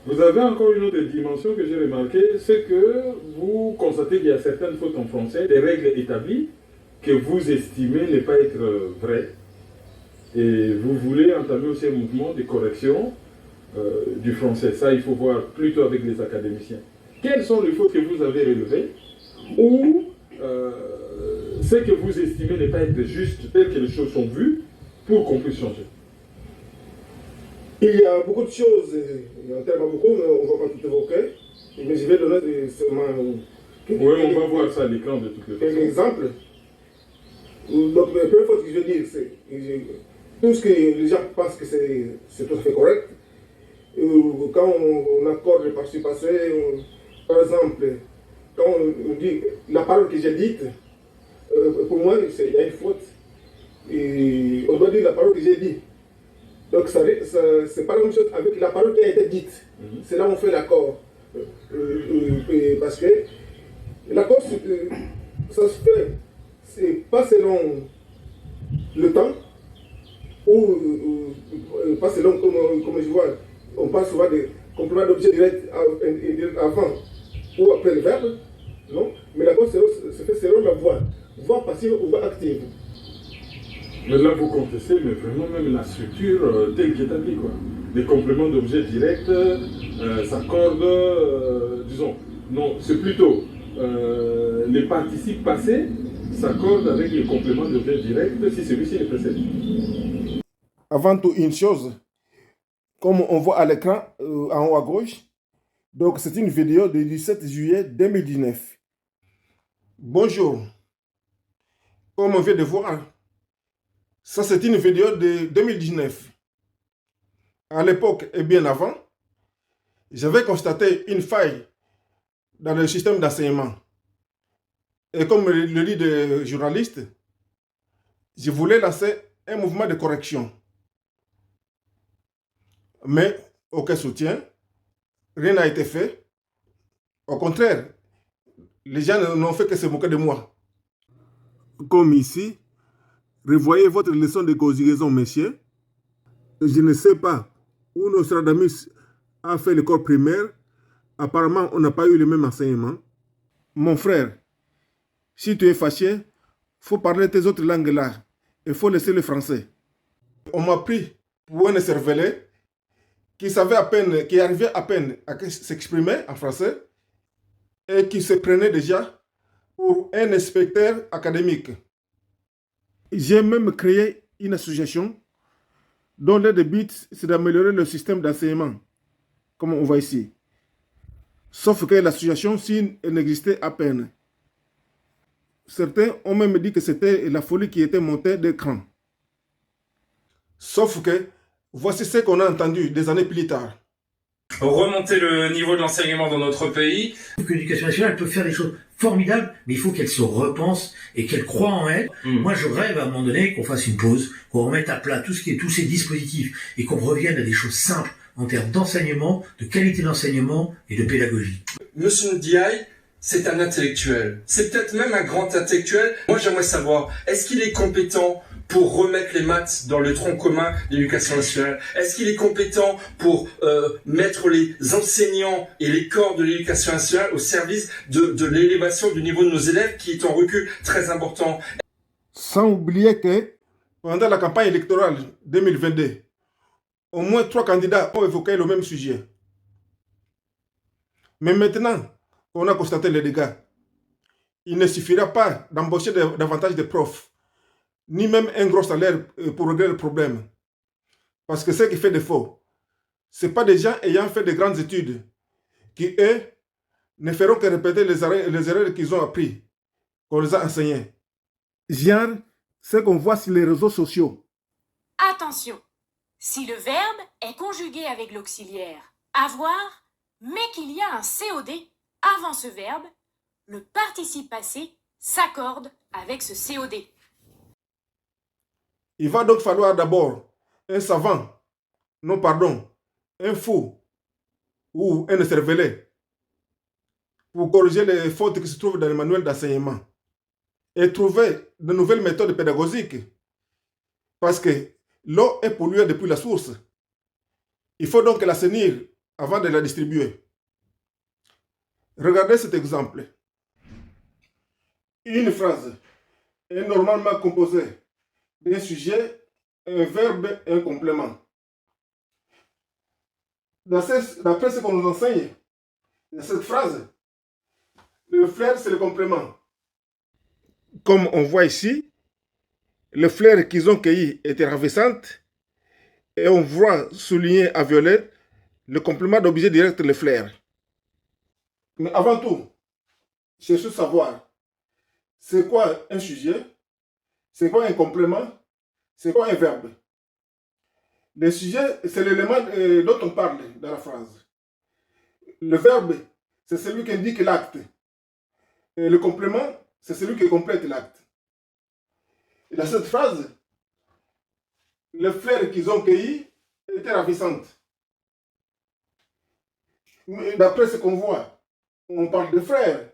Vous avez encore une autre dimension que j'ai remarquée, c'est que vous constatez qu'il y a certaines fautes en français, des règles établies que vous estimez ne pas être vraies. Et vous voulez entamer aussi un mouvement de correction du français. Ça, il faut voir plutôt avec les académiciens. Quelles sont les fautes que vous avez relevées ou ce que vous estimez ne pas être juste tel que les choses sont vues pour qu'on puisse changer? Il y a beaucoup de choses, il y en a tellement beaucoup, mais on ne va pas tout évoquer. Mais je vais donner seulement oui, on va voir ça à l'écran de toutes les façons. Quelques exemples. Donc, la première chose que je veux dire, c'est tout ce que les gens pensent que c'est tout à fait correct. Quand on accorde les participations, par exemple, quand on dit la parole que j'ai dite, pour moi, il y a une faute. Et on doit dire la parole que j'ai dite. Donc, c'est pas la même chose avec la parole qui a été dite. C'est là où on fait l'accord. Parce que l'accord, ça se fait. C'est pas selon le temps, ou pas selon, comme je vois, on parle souvent de complément d'objet direct avant ou après le verbe, non? Mais l'accord se fait selon la voix passive ou voix active. Mais là, vous contestez, mais vraiment même la structure telle qu'établie, quoi. Les compléments d'objets directs s'accordent, disons, non, c'est plutôt les participes passés s'accordent avec les compléments d'objets directs si celui-ci est précédé. Avant tout, une chose, comme on voit à l'écran en haut à gauche, donc c'est une vidéo du 17 juillet 2019. Bonjour, comme on vient de voir, ça c'est une vidéo de 2019. À l'époque et bien avant, j'avais constaté une faille dans le système d'enseignement. Et comme le dit le journaliste, je voulais lancer un mouvement de correction. Mais aucun soutien, rien n'a été fait. Au contraire, les gens n'ont fait que se moquer de moi. Comme ici, revoyez votre leçon de conjugaison, messieurs. Je ne sais pas où Nostradamus a fait l'école primaire. Apparemment, on n'a pas eu le même enseignement. Mon frère, si tu es fâché, faut parler tes autres langues là. Il faut laisser le français. On m'a pris pour un cervelet qui savait à peine, qui arrivait à peine à s'exprimer en français et qui se prenait déjà pour un inspecteur académique. J'ai même créé une association dont l'un des buts, c'est d'améliorer le système d'enseignement, comme on voit ici. Sauf que l'association, si elle n'existait à peine. Certains ont même dit que c'était la folie qui était montée d'écran. Sauf que, voici ce qu'on a entendu des années plus tard. Remonter le niveau de l'enseignement dans notre pays. L'éducation nationale peut faire des choses formidables, mais il faut qu'elle se repense et qu'elle croie en elle. Moi, je rêve à un moment donné qu'on fasse une pause, qu'on remette à plat tous ces dispositifs et qu'on revienne à des choses simples en termes d'enseignement, de qualité d'enseignement et de pédagogie. Monsieur Ndiaye, c'est un intellectuel. C'est peut-être même un grand intellectuel. Moi, j'aimerais savoir, est-ce qu'il est compétent pour remettre les maths dans le tronc commun de l'éducation nationale? Est-ce qu'il est compétent pour mettre les enseignants et les corps de l'éducation nationale au service de l'élévation du niveau de nos élèves qui est en recul très important? Sans oublier que pendant la campagne électorale 2022, au moins 3 candidats ont évoqué le même sujet. Mais maintenant qu'on a constaté les dégâts, il ne suffira pas d'embaucher davantage de profs, ni même un gros salaire pour régler le problème. Parce que ce qui fait défaut, ce n'est pas des gens ayant fait de grandes études qui, eux, ne feront que répéter les erreurs qu'ils ont appris, qu'on les a enseignées. Genre, ce qu'on voit sur les réseaux sociaux. Attention, si le verbe est conjugué avec l'auxiliaire avoir, mais qu'il y a un COD avant ce verbe, le participe passé s'accorde avec ce COD. Il va donc falloir d'abord un savant, non pardon, un fou ou un cervelet pour corriger les fautes qui se trouvent dans le manuel d'enseignement et trouver de nouvelles méthodes pédagogiques. Parce que l'eau est polluée depuis la source. Il faut donc l'assainir avant de la distribuer. Regardez cet exemple. Une phrase est normalement composée d'un sujet, un verbe et un complément. D'après ce qu'on nous enseigne, dans cette phrase, le flair, c'est le complément. Comme on voit ici, les fleurs qu'ils ont cueillies étaient ravissantes et on voit souligné à violet le complément d'objet direct, les fleurs. Mais avant tout, cherchez à savoir c'est quoi un sujet, c'est quoi un complément, c'est quoi un verbe. Le sujet, c'est l'élément dont on parle dans la phrase. Le verbe, c'est celui qui indique l'acte. Et le complément, c'est celui qui complète l'acte. Et dans cette phrase, les fleurs qu'ils ont cueillies étaient ravissantes. Mais d'après ce qu'on voit, on parle de frères.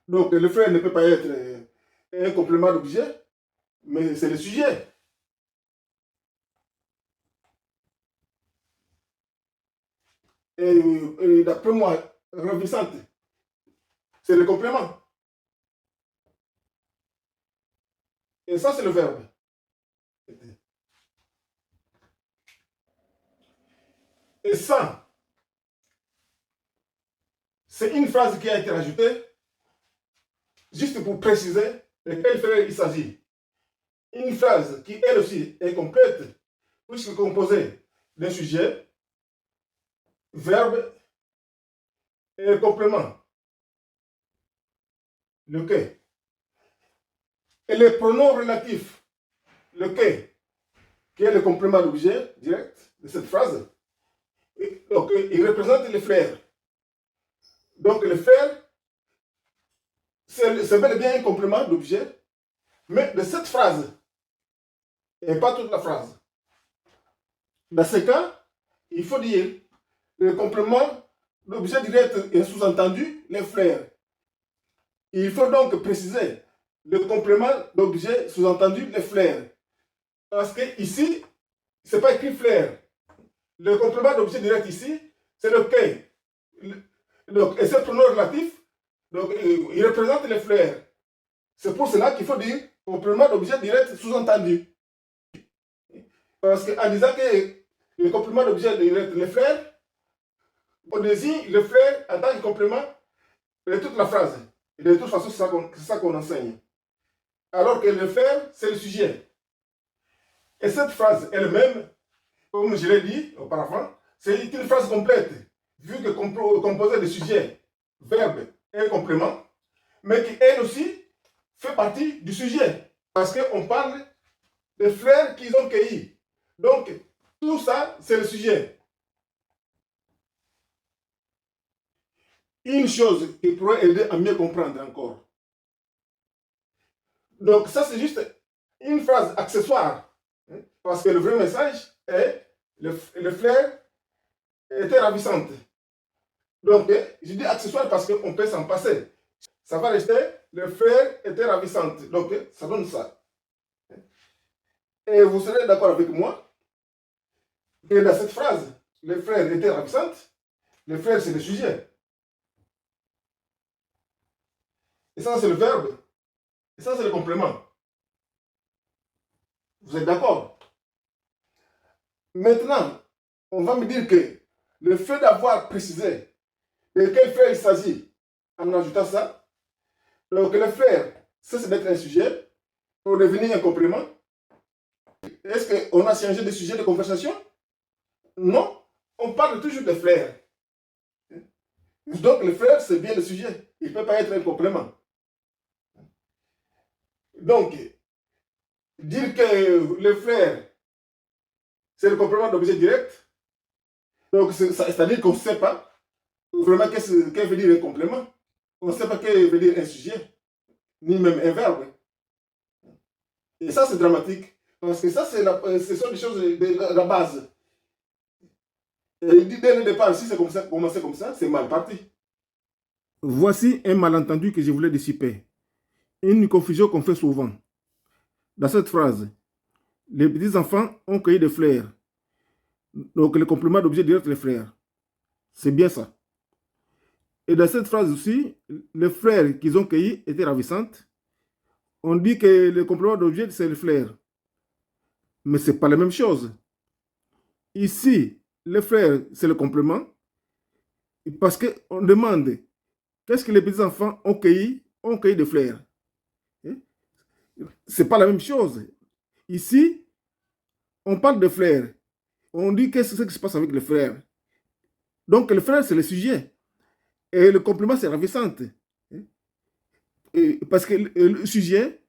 Donc le frère ne peut pas être un complément d'objet, mais c'est le sujet. Et d'après moi, ravissante, c'est le complément. Et ça, c'est le verbe. Et ça, c'est une phrase qui a été rajoutée juste pour préciser de quel frère il s'agit. Une phrase qui, elle aussi, est complète, puisque composée d'un sujet, verbe et complément. Le que. Et les pronoms relatifs, le que, qui est le complément d'objet direct de cette phrase, donc il représente les frères. Donc le frère, c'est bel et bien un complément d'objet, mais de cette phrase, et pas toute la phrase. Dans ce cas, il faut dire le complément d'objet direct et sous-entendu, les frères. Il faut donc préciser le complément d'objet sous-entendu, les frères. Parce que ici, ce n'est pas écrit frère. Le complément d'objet direct ici, c'est le que. Donc, et ce pronom relatif, donc, il représente les frères. C'est pour cela qu'il faut dire complément d'objet direct sous-entendu. Parce qu'en disant que le complément d'objet direct, les frères, on désigne le frère en tant que complément de toute la phrase. Et de toute façon, c'est ça qu'on enseigne. Alors que le frère, c'est le sujet. Et cette phrase elle-même, comme je l'ai dit auparavant, c'est une phrase complète, vu que composée de sujet, verbe et complément, mais qui elle aussi fait partie du sujet. Parce qu'on parle des fleurs qu'ils ont cueillis. Donc, tout ça, c'est le sujet. Une chose qui pourrait aider à mieux comprendre encore. Donc, ça, c'est juste une phrase accessoire. Parce que le vrai message est le fleur était ravissante. Donc, je dis accessoire parce qu'on peut s'en passer. Ça va rester, le fleur était ravissante. Donc, ça donne ça. Et vous serez d'accord avec moi que dans cette phrase, le frère était ravissante, le frère c'est le sujet. Et ça c'est le verbe. Et ça c'est le complément. Vous êtes d'accord? Maintenant, on va me dire que le fait d'avoir précisé de quel frère il s'agit, en ajoutant ça, donc le frère, ça c'est d'être un sujet pour devenir un complément. Est-ce qu'on a changé de sujet de conversation? Non, on parle toujours de frères. Donc le frère, c'est bien le sujet. Il ne peut pas être un complément. Donc, dire que le frère, c'est le complément d'objet direct, donc c'est-à-dire qu'on ne sait pas vraiment qu'est-ce que veut dire un complément. On ne sait pas ce que veut dire un sujet, ni même un verbe. Et ça, c'est dramatique. Parce que ça, ce sont des choses de la base. Et dès le départ, si c'est comme ça, commencer comme ça, c'est mal parti. Voici un malentendu que je voulais dissiper. Une confusion qu'on fait souvent. Dans cette phrase, les petits enfants ont cueilli des fleurs. Donc le complément d'objet direct, les fleurs. C'est bien ça. Et dans cette phrase aussi, les fleurs qu'ils ont cueillis étaient ravissantes. On dit que le complément d'objet, c'est le fleur. Mais ce n'est pas la même chose. Ici, les fleurs, c'est le complément. Parce qu'on demande, qu'est-ce que les petits-enfants ont cueilli des fleurs. Ce n'est pas la même chose. Ici, on parle de fleurs. On dit qu'est-ce qui se passe avec les fleurs. Donc, le fleur, c'est le sujet. Et le complément, c'est ravissante. Parce que le sujet,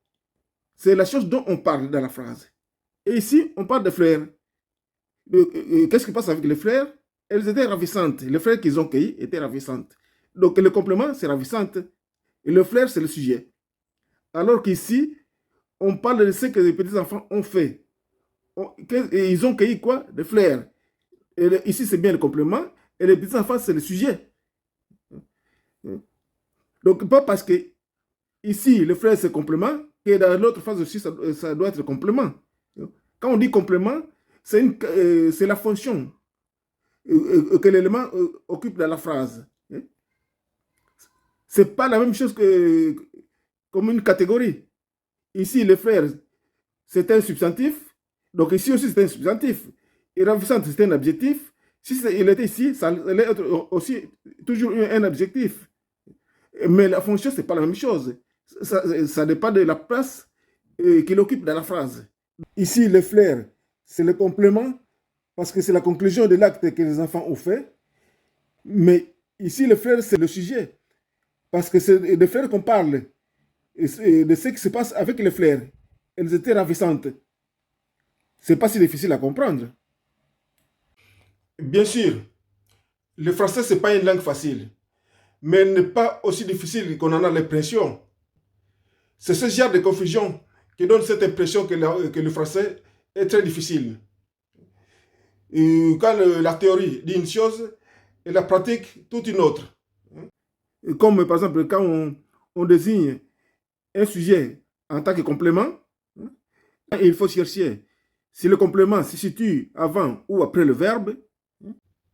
c'est la chose dont on parle dans la phrase. Et ici, on parle de fleurs. Qu'est-ce qui passe avec les fleurs? Elles étaient ravissantes. Les fleurs qu'ils ont cueillies étaient ravissantes. Donc, le complément, c'est ravissante. Et le fleur, c'est le sujet. Alors qu'ici, on parle de ce que les petits-enfants ont fait. Et ils ont cueilli quoi? Des fleurs. Et ici, c'est bien le complément. Et les petits-enfants, c'est le sujet. Donc, pas parce que ici, le fleur, c'est complément, que dans l'autre phase aussi, ça doit être complément. Quand on dit complément, c'est la fonction que l'élément occupe dans la phrase. Ce n'est pas la même chose que comme une catégorie. Ici, le frère, c'est un substantif. Donc ici aussi, c'est un substantif. Et ravissante, c'est un adjectif. Si il était ici, ça allait être aussi toujours un adjectif. Mais la fonction, ce n'est pas la même chose. Ça dépend de la place qu'il occupe dans la phrase. Ici, le flair, c'est le complément parce que c'est la conclusion de l'acte que les enfants ont fait. Mais ici, le flair, c'est le sujet. Parce que c'est de fleurs qu'on parle. Et de ce qui se passe avec les fleurs. Elles étaient ravissantes. C'est pas si difficile à comprendre. Bien sûr, le français, ce n'est pas une langue facile. Mais elle n'est pas aussi difficile qu'on en a l'impression. C'est ce genre de confusion qui donne cette impression que le français est très difficile. Et quand la théorie dit une chose et la pratique toute une autre. Comme par exemple quand on désigne un sujet en tant que complément, il faut chercher si le complément se situe avant ou après le verbe.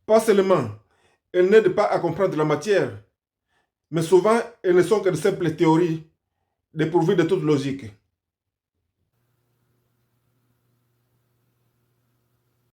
Pas seulement, elles n'aident pas à comprendre la matière, mais souvent elles ne sont que de simples théories dépourvues de toute logique.